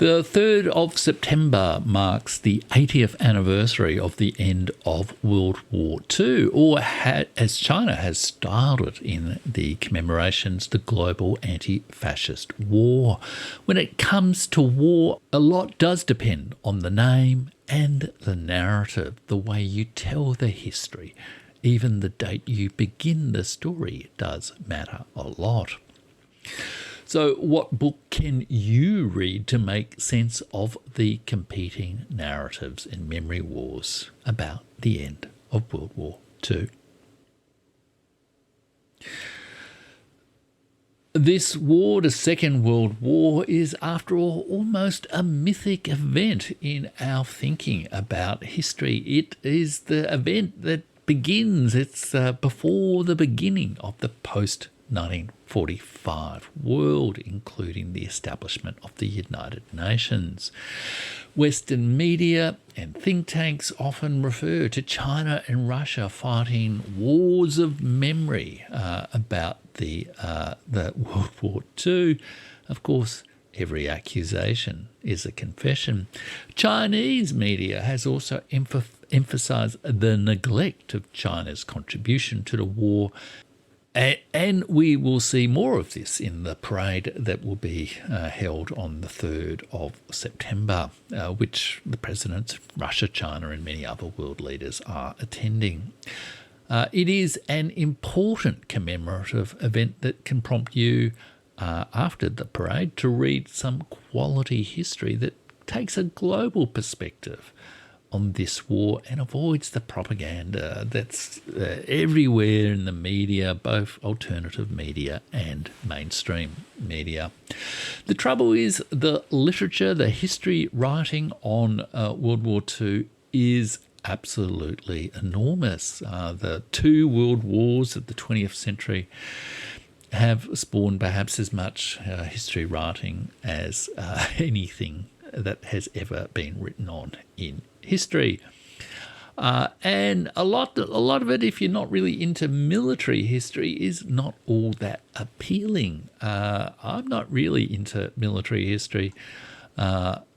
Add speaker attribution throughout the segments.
Speaker 1: The 3rd of September marks the 80th anniversary of the end of World War II, or as China has styled it in the commemorations, the global anti-fascist war. When it comes to war, a lot does depend on the name and the narrative, the way you tell the history. Even the date you begin the story does matter a lot. So what book can you read to make sense of the competing narratives and memory wars about the end of World War II? This war, the Second World War, is, after all, almost a mythic event in our thinking about history. It is the event that begins, it's before the beginning of the post-1945 world, including the establishment of the United Nations. Western media and think tanks often refer to China and Russia fighting wars of memory about the World War II. Of course, every accusation is a confession. Chinese media has also emphasised the neglect of China's contribution to the war, and we will see more of this in the parade that will be held on the 3rd of September, which the presidents of Russia, China and many other world leaders are attending. It is an important commemorative event that can prompt you, after the parade, to read some quality history that takes a global perspective on this war and avoids the propaganda that's everywhere in the media, both alternative media and mainstream media. The trouble is, the literature, the history writing on World War II is absolutely enormous. The 2 world wars of the 20th century have spawned perhaps as much history writing as anything that has ever been written on in history. And a lot of it, if you're not really into military history, is not all that appealing. I'm not really into military history, but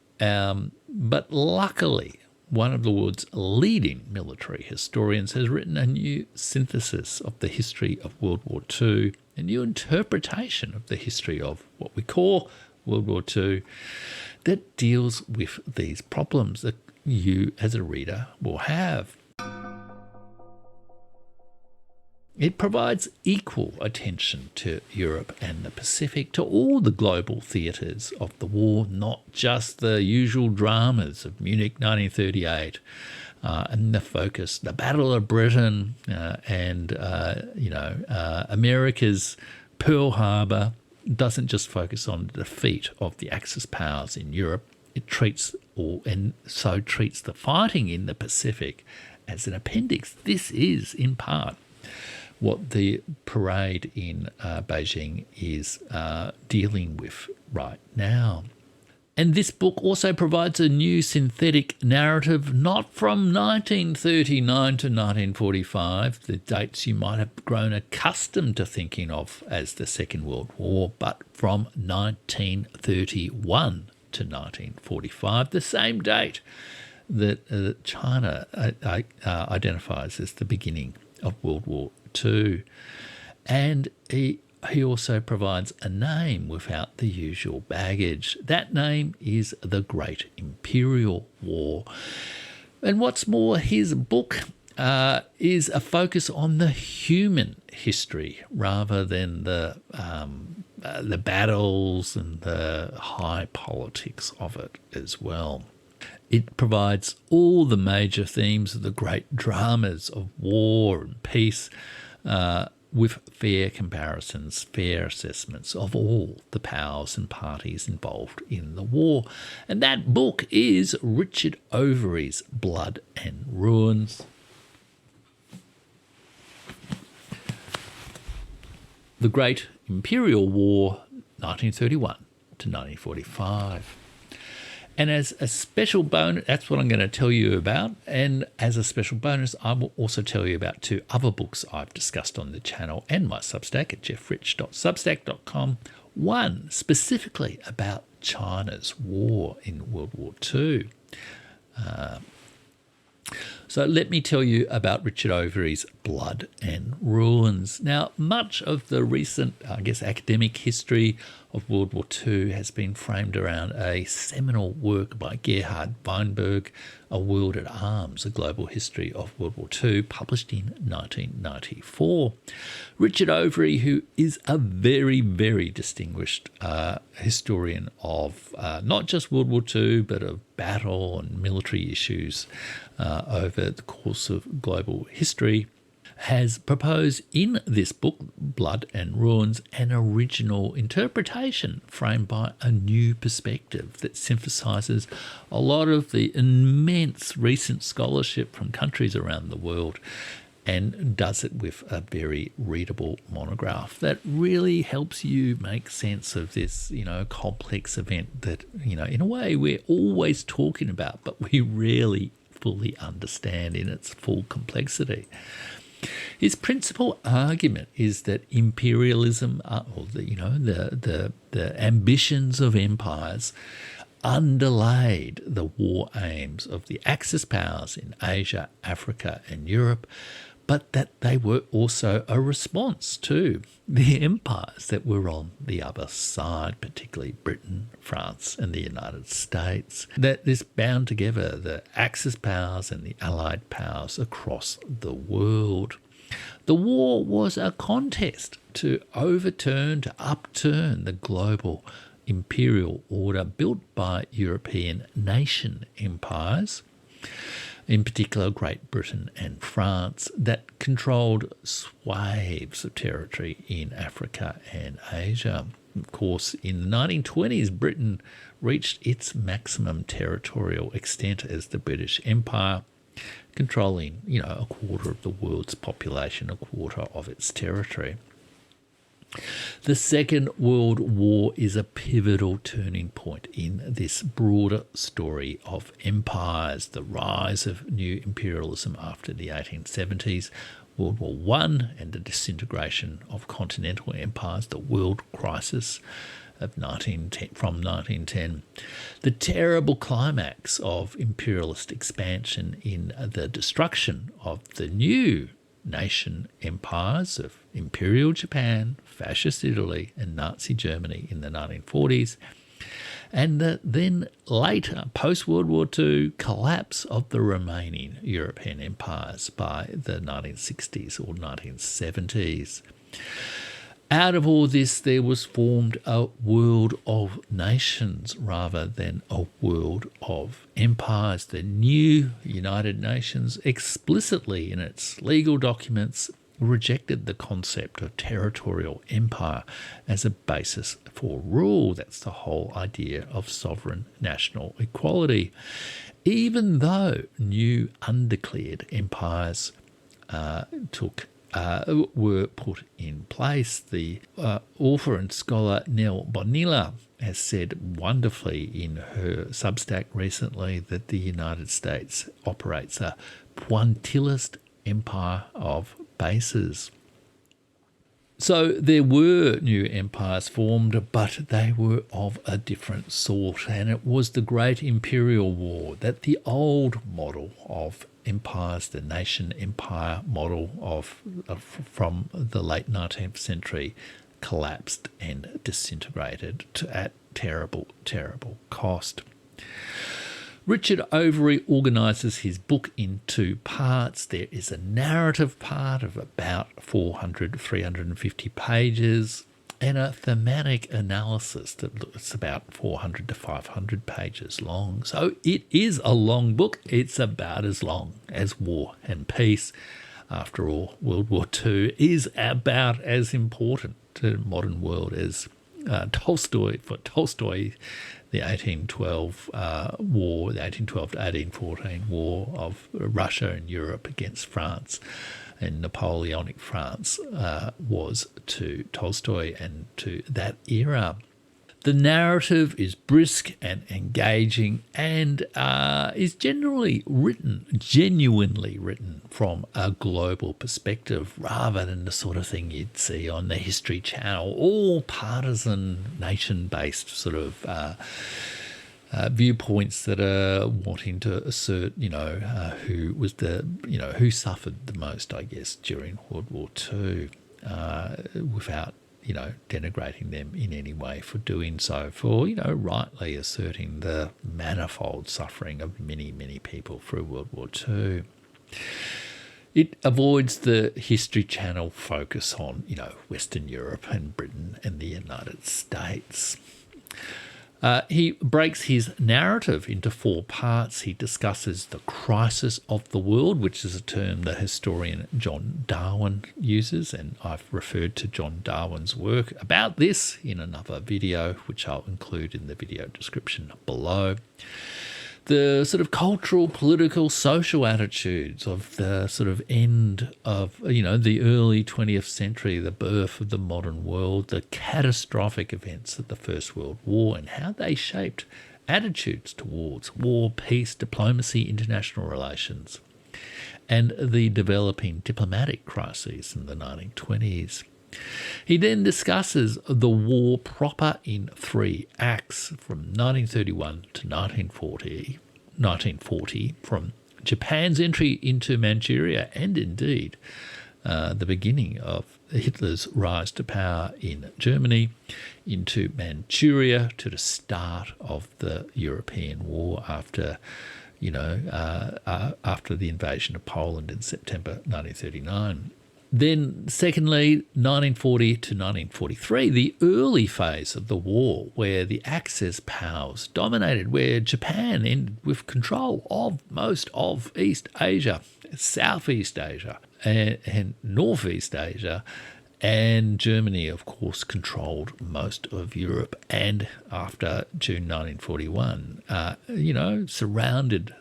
Speaker 1: luckily, one of the world's leading military historians has written a new synthesis of the history of World War II, a new interpretation of the history of what we call World War II, that deals with these problems that you as a reader will have. It provides equal attention to Europe and the Pacific, to all the global theatres of the war, not just the usual dramas of Munich 1938 and the focus, the Battle of Britain and America's Pearl Harbor doesn't just focus on the defeat of the Axis powers in Europe. It treats the fighting in the Pacific as an appendix. This is, in part, what the parade in Beijing is dealing with right now. And this book also provides a new synthetic narrative, not from 1939 to 1945, the dates you might have grown accustomed to thinking of as the Second World War, but from 1931 to 1945, the same date that China identifies as the beginning of World War II. And he also provides a name without the usual baggage. That name is the Great Imperial War. And what's more, his book is a focus on the human history rather than the battles and the high politics of it as well. It provides all the major themes of the great dramas of war and peace, with fair comparisons, fair assessments of all the powers and parties involved in the war. And that book is Richard Overy's Blood and Ruins. The Great Imperial War, 1931 to 1945. And as a special bonus, that's what I'm going to tell you about. And as a special bonus, I will also tell you about 2 other books I've discussed on the channel and my Substack at jeffrich.substack.com. One specifically about China's war in World War II. So let me tell you about Richard Overy's Blood and Ruins. Now, much of the recent, academic history of World War II has been framed around a seminal work by Gerhard Weinberg, A World at Arms, A Global History of World War II, published in 1994. Richard Overy, who is a very, very distinguished historian of not just World War II, but of battle and military issues over the course of global history, has proposed in this book, Blood and Ruins, an original interpretation framed by a new perspective that synthesises a lot of the immense recent scholarship from countries around the world and does it with a very readable monograph that really helps you make sense of this, complex event that, in a way we're always talking about, but we rarely fully understand in its full complexity. His principal argument is that imperialism, the ambitions of empires, underlaid the war aims of the Axis powers in Asia, Africa, and Europe, but that they were also a response to the empires that were on the other side, particularly Britain, France, and the United States. That this bound together the Axis powers and the Allied powers across the world. The war was a contest to upturn the global imperial order built by European nation empires, in particular Great Britain and France, that controlled swathes of territory in Africa and Asia. Of course, in the 1920s, Britain reached its maximum territorial extent as the British Empire, controlling, a quarter of the world's population, a quarter of its territory. The Second World War is a pivotal turning point in this broader story of empires, the rise of new imperialism after the 1870s, World War I and the disintegration of continental empires, the world crisis of from 1910, the terrible climax of imperialist expansion in the destruction of the new nation empires of Imperial Japan, Fascist Italy, and Nazi Germany in the 1940s, and the then later, post-World War II, collapse of the remaining European empires by the 1960s or 1970s. Out of all this, there was formed a world of nations rather than a world of empires. The new United Nations explicitly in its legal documents rejected the concept of territorial empire as a basis for rule. That's the whole idea of sovereign national equality. Even though new undeclared empires were put in place. The author and scholar Nell Bonilla has said wonderfully in her Substack recently that the United States operates a pointillist empire of bases. So there were new empires formed, but they were of a different sort, and it was the Great Imperial War that the old model of empires, the nation empire model from the late 19th century, collapsed and disintegrated at terrible, terrible cost. Richard Overy organises his book in two parts. There is a narrative part of about 350 pages, and a thematic analysis that's about 400 to 500 pages long. So it is a long book. It's about as long as War and Peace. After all, World War II is about as important to the modern world as Tolstoy. For Tolstoy, the 1812 war, the 1812 to 1814 war of Russia and Europe against France and Napoleonic France was to Tolstoy and to that era. The narrative is brisk and engaging and is genuinely written from a global perspective rather than the sort of thing you'd see on the History Channel, all partisan, nation-based sort of viewpoints that are wanting to assert, who suffered the most, I guess, during World War II, without denigrating them in any way for doing so, for, rightly asserting the manifold suffering of many, many people through World War II. It avoids the History Channel focus on, Western Europe and Britain and the United States. He breaks his narrative into 4 parts. He discusses the crisis of the world, which is a term the historian John Darwin uses, and I've referred to John Darwin's work about this in another video, which I'll include in the video description below. The sort of cultural, political, social attitudes of the sort of end of, the early 20th century, the birth of the modern world, the catastrophic events of the First World War and how they shaped attitudes towards war, peace, diplomacy, international relations, and the developing diplomatic crises in the 1920s. He then discusses the war proper in 3 acts from 1931 to 1940, from Japan's entry into Manchuria and indeed the beginning of Hitler's rise to power in Germany, into Manchuria, to the start of the European War after the invasion of Poland in September 1939. Then, secondly, 1940 to 1943, the early phase of the war, where the Axis powers dominated, where Japan ended with control of most of East Asia, Southeast Asia, and Northeast Asia, and Germany, of course, controlled most of Europe. And after June 1941, surrounded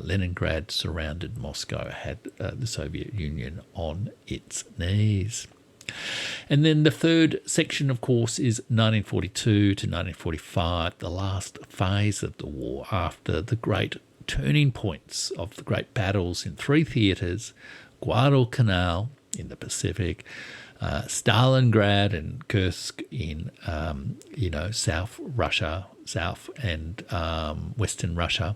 Speaker 1: Leningrad, surrounded Moscow, had the Soviet Union on its knees. And then the third section, of course, is 1942 to 1945, the last phase of the war after the great turning points of the great battles in 3 theatres, Guadalcanal in the Pacific, Stalingrad and Kursk in, South Russia, South and Western Russia,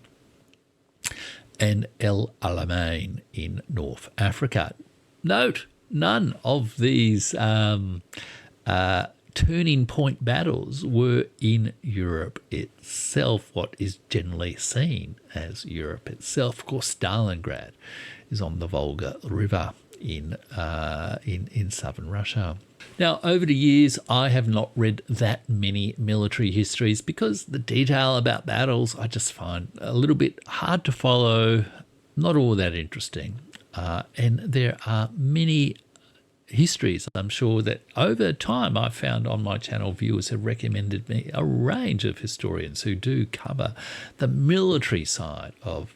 Speaker 1: and El Alamein in North Africa. Note, none of these turning point battles were in Europe itself, what is generally seen as Europe itself. Of course, Stalingrad is on the Volga River in southern Russia. Now, over the years, I have not read that many military histories because the detail about battles I just find a little bit hard to follow, not all that interesting. And there are many histories, I'm sure, that over time I've found on my channel viewers have recommended me a range of historians who do cover the military side of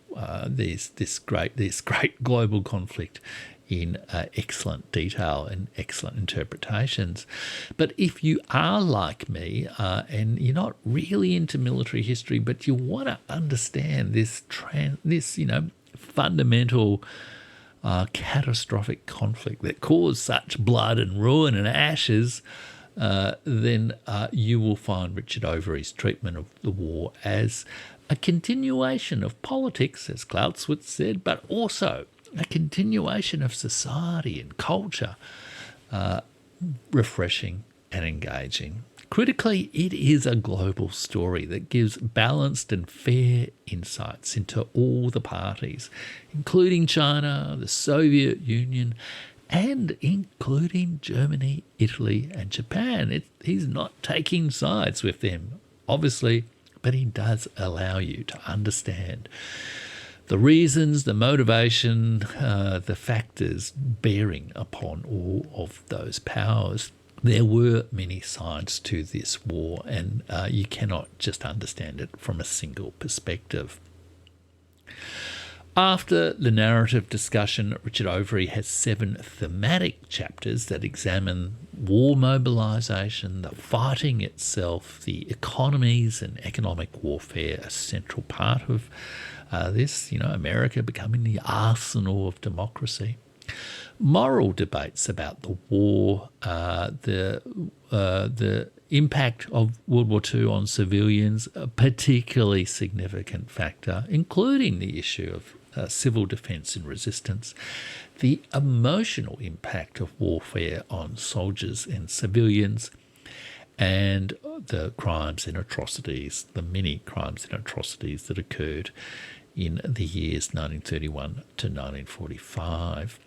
Speaker 1: this great global conflict in excellent detail and excellent interpretations. But if you are like me and you're not really into military history, but you want to understand this fundamental catastrophic conflict that caused such blood and ruin and ashes, then you will find Richard Overy's treatment of the war as a continuation of politics, as Clausewitz said, but also a continuation of society and culture, refreshing and engaging. Critically, it is a global story that gives balanced and fair insights into all the parties, including China, the Soviet Union, and including Germany, Italy, and Japan. He's not taking sides with them, obviously, but he does allow you to understand the reasons, the motivation, the factors bearing upon all of those powers. There were many sides to this war, and you cannot just understand it from a single perspective. After the narrative discussion, Richard Overy has 7 thematic chapters that examine war mobilisation, the fighting itself, the economies and economic warfare, a central part of this, America becoming the arsenal of democracy. Moral debates about the war, the impact of World War II on civilians, a particularly significant factor, including the issue of civil defence and resistance, the emotional impact of warfare on soldiers and civilians, and the crimes and atrocities, the many crimes and atrocities that occurred in the years 1931 to 1945.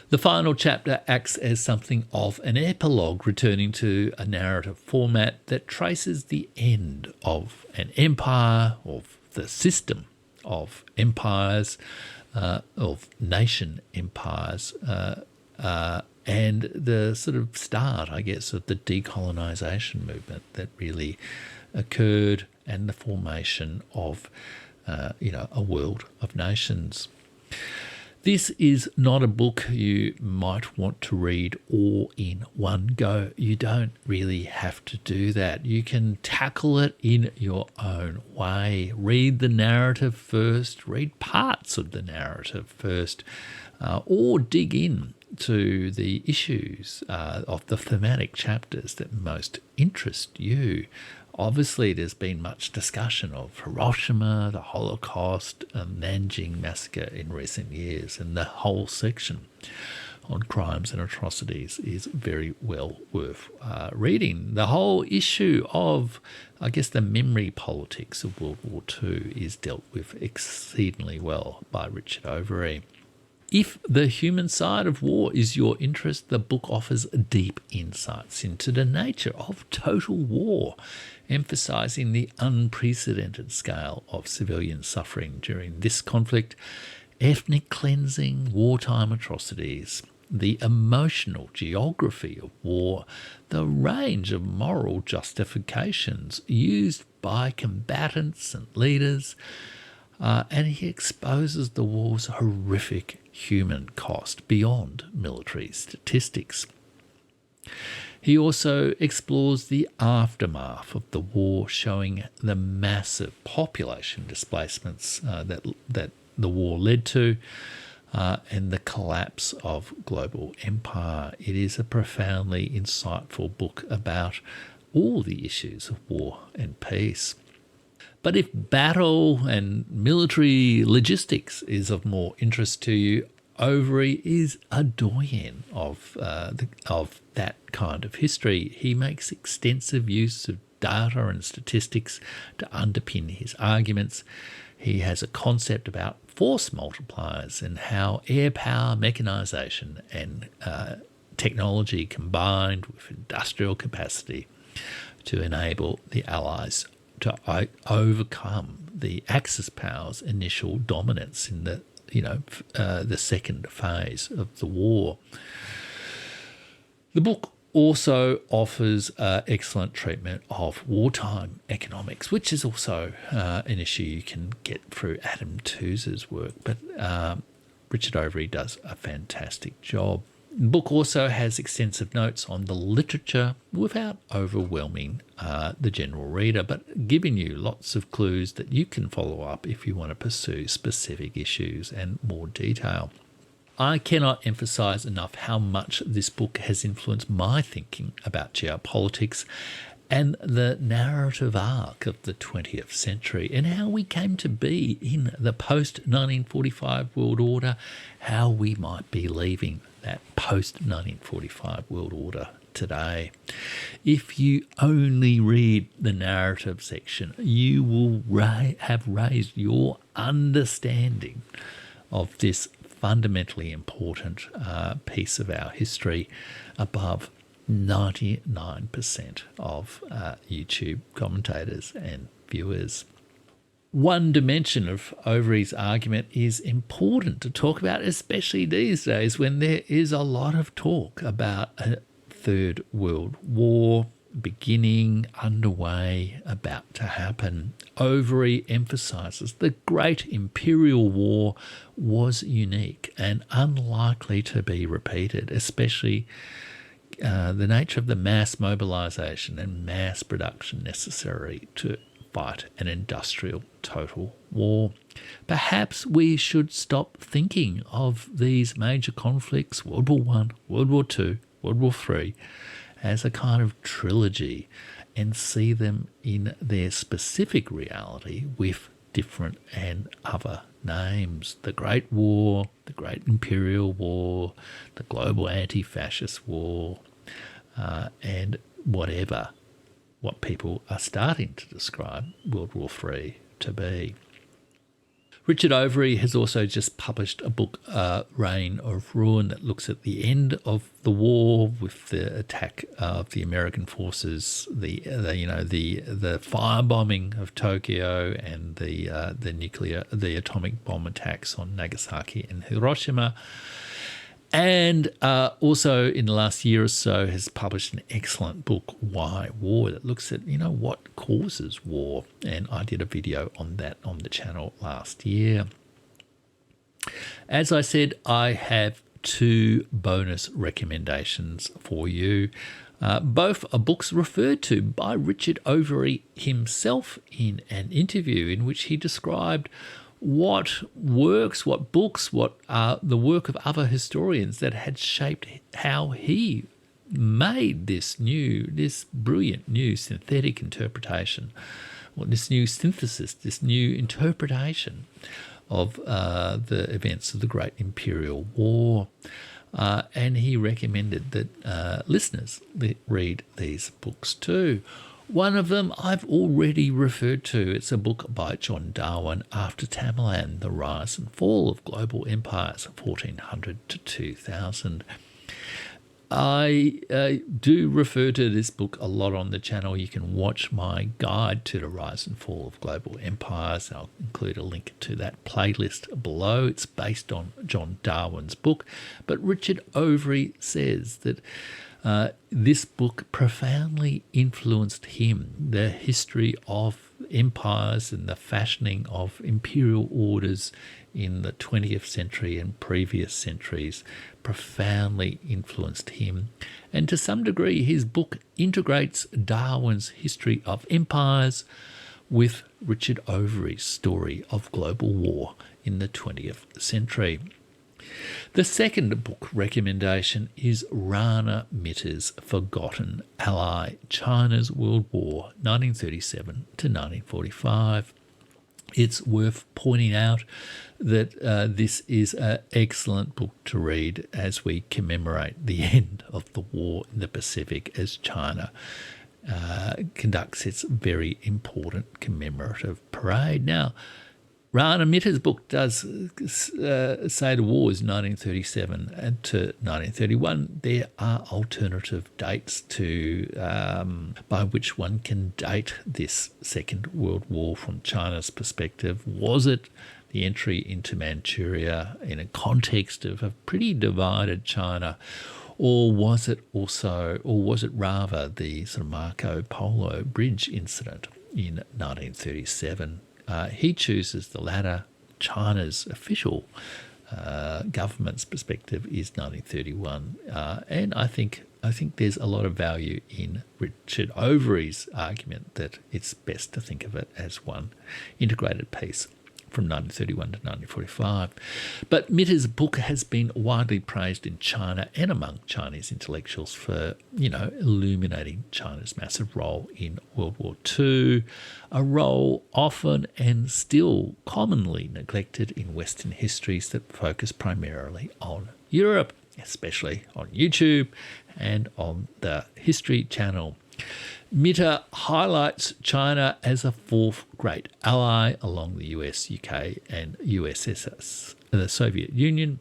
Speaker 1: The final chapter acts as something of an epilogue, returning to a narrative format that traces the end of an empire, of the system of empires, of nation empires, and the sort of start, I guess, of the decolonisation movement that really occurred, and the formation of, a world of nations. This is not a book you might want to read all in one go. You don't really have to do that. You can tackle it in your own way. Read the narrative first, read parts of the narrative first, or dig in to the issues of the thematic chapters that most interest you. Obviously, there's been much discussion of Hiroshima, the Holocaust, and Nanjing massacre in recent years, and the whole section on crimes and atrocities is very well worth reading. The whole issue of, I guess, the memory politics of World War II is dealt with exceedingly well by Richard Overy. If the human side of war is your interest, the book offers deep insights into the nature of total war, emphasising the unprecedented scale of civilian suffering during this conflict, ethnic cleansing, wartime atrocities, the emotional geography of war, the range of moral justifications used by combatants and leaders, and he exposes the war's horrific human cost beyond military statistics. He also explores the aftermath of the war, showing the massive population displacements that the war led to, and the collapse of global empire. It is a profoundly insightful book about all the issues of war and peace. But if battle and military logistics is of more interest to you, Overy is a doyen of that kind of history. He makes extensive use of data and statistics to underpin his arguments. He has a concept about force multipliers and how air power, mechanisation and technology combined with industrial capacity to enable the Allies to overcome the Axis powers' initial dominance in the second phase of the war. The book also offers excellent treatment of wartime economics, which is also an issue you can get through Adam Tooze's work, but Richard Overy does a fantastic job. The book also has extensive notes on the literature without overwhelming the general reader, but giving you lots of clues that you can follow up if you want to pursue specific issues and more detail. I cannot emphasise enough how much this book has influenced my thinking about geopolitics and the narrative arc of the 20th century, and how we came to be in the post-1945 world order, how we might be leaving that post-1945 world order today. If you only read the narrative section, you will have raised your understanding of this fundamentally important piece of our history above 99% of YouTube commentators and viewers. One dimension of Overy's argument is important to talk about, especially these days when there is a lot of talk about a Third World War, beginning, underway, about to happen. Overy emphasises the Great Imperial War was unique and unlikely to be repeated, especially the nature of the mass mobilisation and mass production necessary to fight an industrial total war. Perhaps we should stop thinking of these major conflicts, World War One, World War Two, World War Three, as a kind of trilogy and see them in their specific reality with different and other names. The Great War, the Great Imperial War, the Global Anti-Fascist War, and what people are starting to describe World War III to be. Richard Overy has also just published a book, Reign of Ruin, that looks at the end of the war with the attack of the American forces, the firebombing of Tokyo and the atomic bomb attacks on Nagasaki and Hiroshima. And also in the last year or so has published an excellent book, Why War, that looks at, what causes war. And I did a video on that on the channel last year. As I said, I have 2 bonus recommendations for you. Both are books referred to by Richard Overy himself in an interview in which he described what works, what books, what are the work of other historians that had shaped how he made this brilliant new synthetic interpretation, or this new synthesis, this new interpretation of the events of the Great Imperial War. And he recommended that listeners read these books too. One of them I've already referred to. It's a book by John Darwin, After Tamerlane, The Rise and Fall of Global Empires, 1400 to 2000. I do refer to this book a lot on the channel. You can watch my guide to the rise and fall of global empires. I'll include a link to that playlist below. It's based on John Darwin's book. But Richard Overy says that this book profoundly influenced him. The history of empires and the fashioning of imperial orders in the 20th century and previous centuries profoundly influenced him. And to some degree, his book integrates Darwin's history of empires with Richard Overy's story of global war in the 20th century. The second book recommendation is Rana Mitter's Forgotten Ally, China's World War, 1937 to 1945. It's worth pointing out that this is an excellent book to read as we commemorate the end of the war in the Pacific as China conducts its very important commemorative parade. Now, Rana Mitter's book does say the war is 1937 to 1931. There are alternative dates to by which one can date this Second World War from China's perspective. Was it the entry into Manchuria in a context of a pretty divided China, or was it rather the sort of Marco Polo Bridge incident in 1937? He chooses the latter. China's official government's perspective is 1931, and I think there's a lot of value in Richard Overy's argument that it's best to think of it as one integrated piece from 1931 to 1945. But Mitter's book has been widely praised in China and among Chinese intellectuals for, illuminating China's massive role in World War II, a role often and still commonly neglected in Western histories that focus primarily on Europe, especially on YouTube and on the History Channel. Mitter highlights China as a fourth great ally along the US, UK and USSR, the Soviet Union,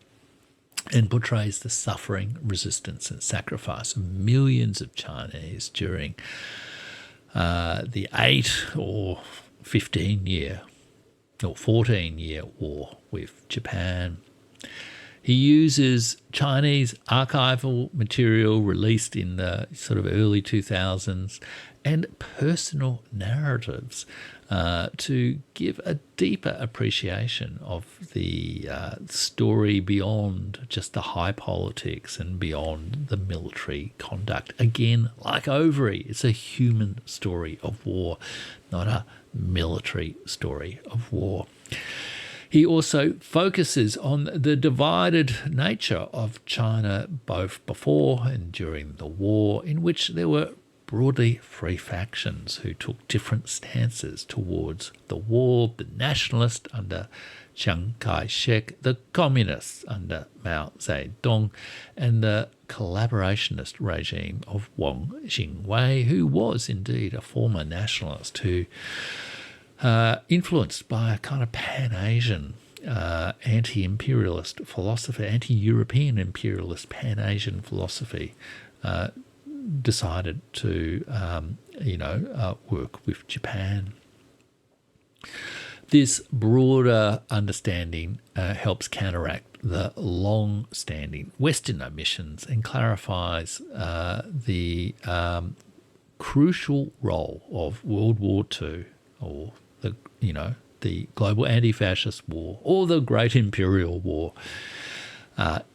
Speaker 1: and portrays the suffering, resistance and sacrifice of millions of Chinese during the 8 or 15-year or 14-year war with Japan. He uses Chinese archival material released in the sort of early 2000s and personal narratives to give a deeper appreciation of the story beyond just the high politics and beyond the military conduct. Again, like Overy, it's a human story of war, not a military story of war. He also focuses on the divided nature of China both before and during the war, in which there were broadly three factions who took different stances towards the war: the nationalists under Chiang Kai-shek, the communists under Mao Zedong, and the collaborationist regime of Wang Jingwei, who was indeed a former nationalist who influenced by a kind of Pan-Asian anti-imperialist philosophy, anti-European imperialist Pan-Asian philosophy, decided to, work with Japan. This broader understanding helps counteract the long-standing Western omissions and clarifies the crucial role of World War II, or the global anti-fascist war, or the Great Imperial War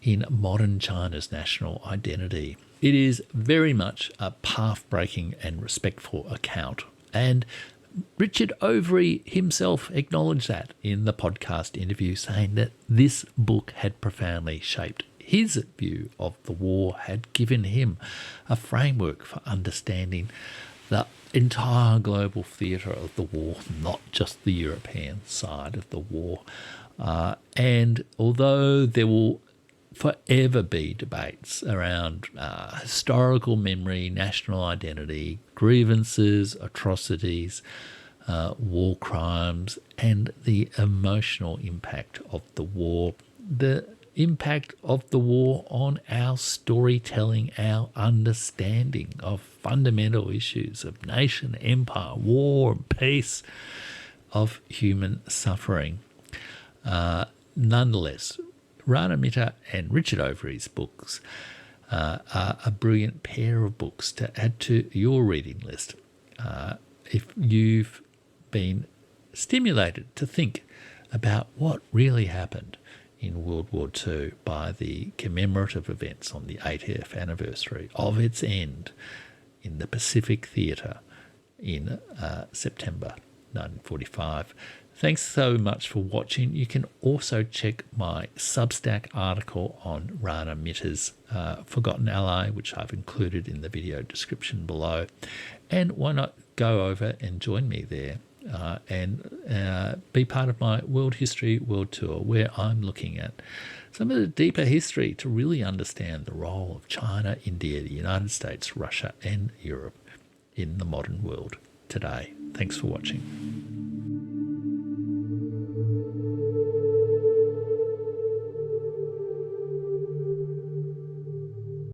Speaker 1: in modern China's national identity. It is very much a path-breaking and respectful account, and Richard Overy himself acknowledged that in the podcast interview, saying that this book had profoundly shaped his view of the war, had given him a framework for understanding the entire global theatre of the war, not just the European side of the war. And although there will forever be debates around historical memory, national identity, grievances, atrocities, war crimes, and the emotional impact of the war, the impact of the war on our storytelling, our understanding of fundamental issues of nation, empire, war, and peace, of human suffering. Nonetheless, Rana Mitter and Richard Overy's books are a brilliant pair of books to add to your reading list. If you've been stimulated to think about what really happened in World War II by the commemorative events on the 80th anniversary of its end in the Pacific Theatre in September 1945. Thanks so much for watching. You can also check my Substack article on Rana Mitter's Forgotten Ally, which I've included in the video description below. And why not go over and join me there and be part of my World History World Tour, where I'm looking at some of the deeper history to really understand the role of China, India, the United States, Russia, and Europe in the modern world today. Thanks for watching.